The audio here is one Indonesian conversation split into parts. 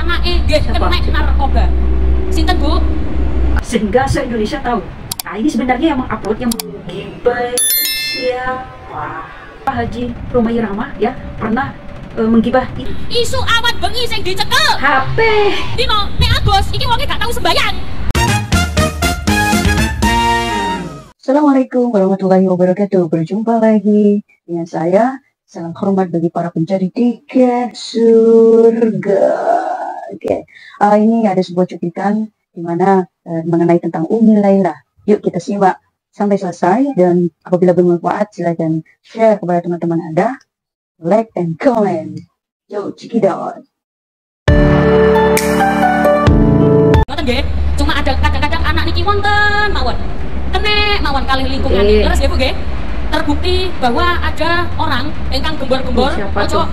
anake nggih kena narkoba. Sinten, Bu? Sehingga se-Indonesia tahu. Nah, ini sebenarnya yang mengupload yang menggibah siapa? Pak Haji Rhoma Irama ya pernah menggibah Isu awan bengi sing dicekel. HP. Dino, nek Agus iki wonge gak tau sembayang. Assalamualaikum warahmatullahi wabarakatuh. Berjumpa lagi dengan saya. Salam hormat bagi para pencari tiket surga. Oke, ini ada sebuah cuplikan di mana mengenai tentang Umi Laila. Yuk kita simak sampai selesai, dan apabila bermanfaat silahkan share kepada teman-teman Anda, like and comment. Yo, cekidot. Ngoten nggih, cuma ada kadang-kadang anak niki wonten mawon. Kenek mawon kali lingkungan. Leres nggih Bu nggih. Terbukti bahwa ada orang ingkang gembor-gembor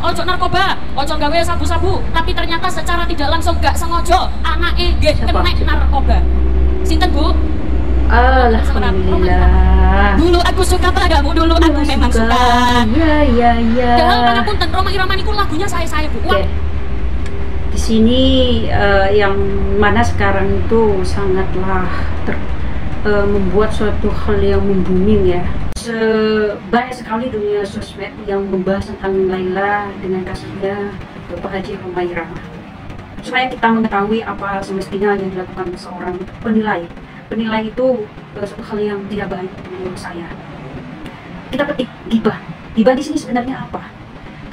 ojo narkoba, ojo gawe sabu-sabu, tapi ternyata secara tidak langsung gak sengaja anake nggih kena narkoba. Sinten Bu? Alhamdulillah. Dulu aku suka padamu, dulu aku memang suka. Ya. Dengan pangapunten Rhoma Irama niku lagunya saya Bu. Oke. Di sini yang mana sekarang itu sangatlah membuat suatu hal yang membuming ya. Banyak sekali dunia sosmed yang membahas tentang Laila dengan kasusnya Bapak Haji Rhoma Irama. Supaya kita mengetahui apa semestinya yang dilakukan seorang penilai. Penilai itu suatu hal yang tidak baik menurut saya. Kita petik gibah. Gibah di sini sebenarnya apa?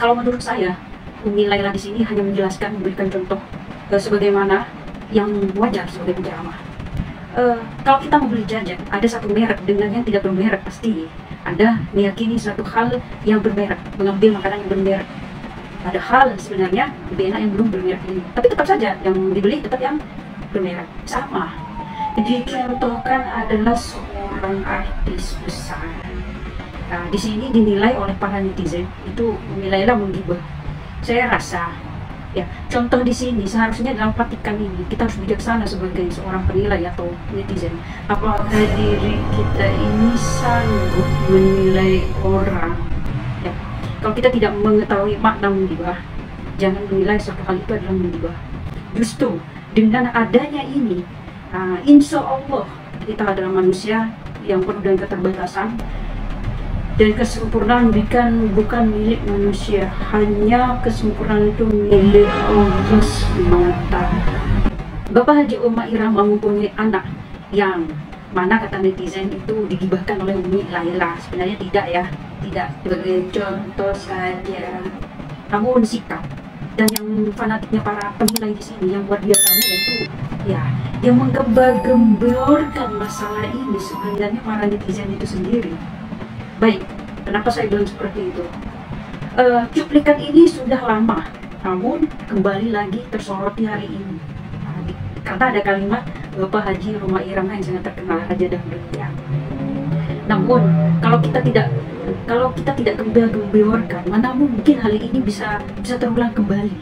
Kalau menurut saya, Umi Laila di sini hanya menjelaskan, memberikan contoh sebagaimana yang wajar sebagai penceramah. Kalau kita membeli jajan, ada satu merek dengan yang tidak bermerek, pasti Anda meyakini satu hal yang bermerek, mengambil makanan yang bermerek. Padahal sebenarnya lebih enak yang belum bermerek ini. Tapi tetap saja yang dibeli tetap yang bermerek. Sama. Dicontohkan adalah seorang artis besar. Nah, di sini dinilai oleh para netizen itu Umi Laila menggibah. Saya rasa ya, contoh di sini seharusnya dalam petikan ini kita harus bijaksana sebagai seorang penilai atau netizen. Apakah diri kita ini sanggup menilai orang? Ya, kalau kita tidak mengetahui makna menggibah, jangan menilai suatu hal itu adalah menggibah. Justru dengan adanya ini, insya Allah kita adalah manusia yang penuh dengan keterbatasan. Dan kesempurnaan bukan milik manusia, hanya kesempurnaan itu milik Allah SWT. Bapak Haji Rhoma Irama mempunyai anak yang mana kata netizen itu digibahkan oleh Umi Laila. Sebenarnya tidak ya, tidak, sebagai contoh saja. Namun sikap dan yang fanatiknya para penilai di sini yang luar biasanya yaitu ya, yang menggembar-gemborkan masalah ini sebenarnya para netizen itu sendiri. Baik, kenapa saya bilang seperti itu? Cuplikan ini sudah lama, namun kembali lagi tersoroti hari ini. Karena ada kalimat Bapak Haji Rhoma Irama yang sangat terkenal, Raja Dangdut. Namun, kalau kita tidak gembar-gemborkan, mana mungkin hal ini bisa terulang kembali,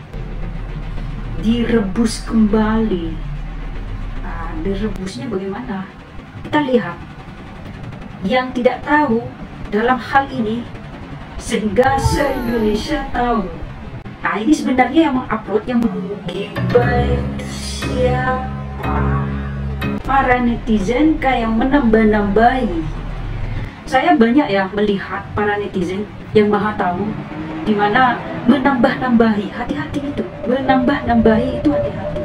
direbus kembali. Direbusnya bagaimana? Kita lihat yang tidak tahu dalam hal ini sehingga se-Indonesia tahu. Nah, ini sebenarnya yang mengupload yang menggibah siapa? Para netizen kayak menambah-nambahi. Saya banyak ya melihat para netizen yang maha tahu, dimana menambah-nambahi, hati-hati itu, menambah-nambahi itu hati-hati.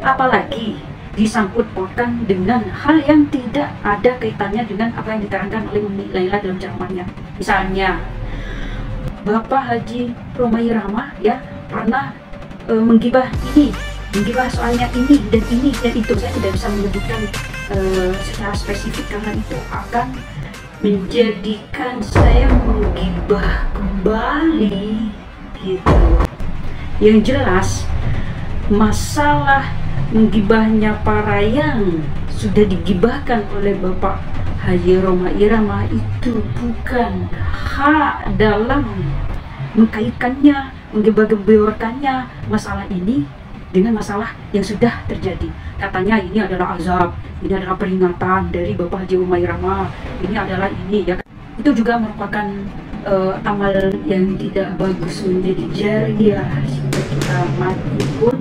Apalagi disangkut pautkan dengan hal yang tidak ada kaitannya dengan apa yang diterangkan oleh Umi Laila dalam ceramahnya. Misalnya, Bapak Haji Rhoma Irama ya pernah menggibah ini, menggibah soalnya ini dan ini dan itu. Saya tidak bisa menyebutkan secara spesifik karena itu akan menjadikan saya menggibah kembali gitu. Yang jelas masalah menggibahnya para yang sudah digibahkan oleh Bapak Haji Rhoma Irama itu bukan hak dalam mengkaitkannya, menggembor-gemborkannya masalah ini dengan masalah yang sudah terjadi. Katanya ini adalah azab, ini adalah peringatan dari Bapak Haji Rhoma Irama, ini adalah ini ya. Itu juga merupakan amal yang tidak bagus menjadi jariah sehingga kita mati pun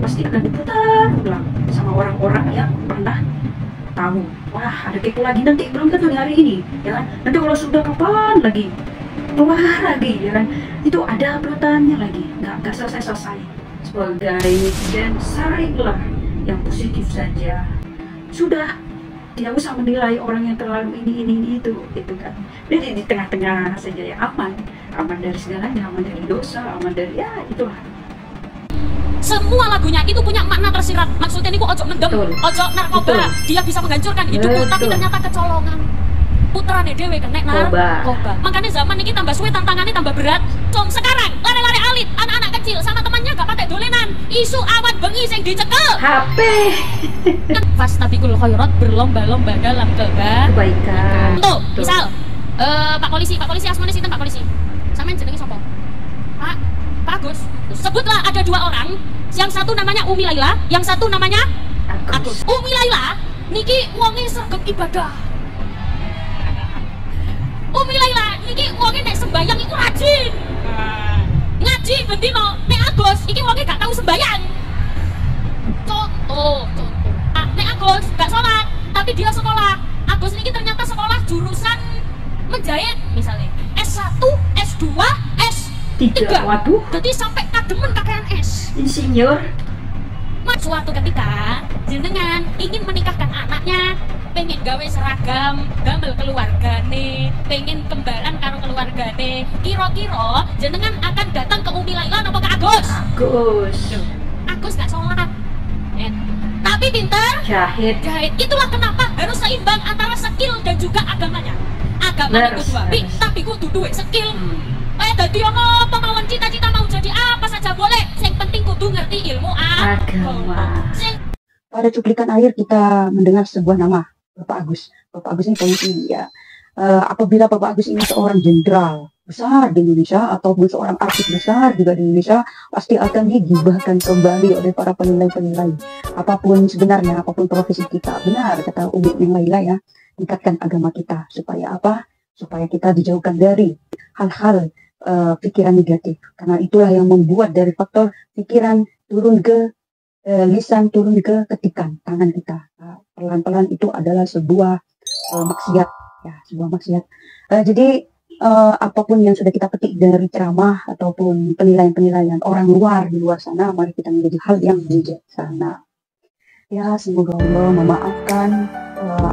pasti akan diputar ulang sama orang-orang yang pernah tahu. Wah, ada kepo lagi nanti, belum tentu di hari ini, ya kan? Nanti kalau sudah kapan lagi keluar lagi, ya kan? Itu ada uploadannya lagi, nggak selesai-selesai. Sebagai netizen, saringlah yang positif saja. Sudah, tidak usah menilai orang yang terlalu ini itu kan. Jadi di tengah-tengah saja ya, aman dari segalanya, aman dari dosa, aman dari ya itulah. Semua lagunya itu punya makna tersirat. Maksudnya ini ojo mendem, ojo narkoba. Dia bisa menghancurkan hidupku, tapi ternyata kecolongan. Putrane dewe kena narkoba. Makanya zaman ini tambah suwe, tantangannya tambah berat. Cung sekarang lari-lari alit, anak-anak kecil sama temannya gak pakai dolenan. Isu awan bengi sing dicekel. HP. Fastabiqul khairat, berlomba-lomba dalam kebaikan. Tuh, misal Pak Polisi asmane sinten Pak Polisi? Sampeyan jenenge sapa? Pak Agus. Sebutlah ada 2 orang, yang satu namanya Umi Laila, yang satu namanya Agus. Umi Laila niki wonge sregep ibadah. Umi Laila niki wonge nek sembayang iku rajin. Ngaji bendino, nek Agus iki wonge gak tahu sembayang. Contoh. Nek Agus gak sholat, tapi dia sekolah. Agus niki ternyata sekolah jurusan menjahit misalnya S1, S2, S3. Waduh. Jadi sampai kademen kakean S. Insinyur. Suatu ketika jenengan ingin menikahkan anaknya, pengen gawe seragam, gamel keluargane, pengen kembaran karo keluargane. Kira-kira jenengan akan datang ke Umi Laila apa ke Agus? Agus gak sholat. Tapi pinter jahit. Itulah kenapa harus seimbang antara skill dan juga agamanya. Agamanya kudu apik, tapi kudu duwe skill. Dadi ono pemawon cita-cita mau jadi apa saja boleh, yang penting kudu ngerti ilmu agama. Pada cuplikan akhir kita mendengar sebuah nama, Bapak Agus. Bapak Agus ini polisi ya. Apabila Bapak Agus ini seorang jenderal besar di Indonesia ataupun seorang artis besar juga di Indonesia, pasti akan digibahkan kembali oleh para penilai-penilai. Apapun sebenarnya, apapun profesi kita, benar kata Umi Laila ya, tingkatkan agama kita supaya apa? Supaya kita dijauhkan dari hal-hal pikiran negatif, karena itulah yang membuat dari faktor pikiran turun ke lisan, turun ke ketikan tangan kita. Pelan-pelan itu adalah sebuah maksiat ya, sebuah maksiat. Jadi apapun yang sudah kita petik dari ceramah ataupun penilaian-penilaian orang luar di luar sana, mari kita menjadi hal yang bijaksana. Ya, semoga Allah memaafkan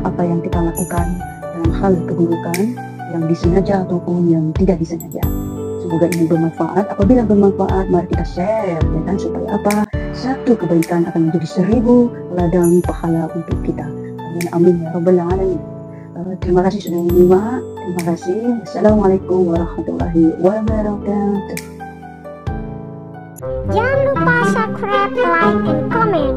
apa yang kita lakukan dalam hal keburukan yang disengaja ataupun yang tidak disengaja. Semoga ini bermanfaat. Apabila bermanfaat, mari kita share, ya kan, supaya apa? Satu kebaikan akan menjadi 1000 ladang pahala untuk kita. Amin amin ya rabbal alamin. Terima kasih sudah menyimak. Terima kasih. Assalamualaikum warahmatullahi wabarakatuh. Jangan lupa subscribe, like, and comment.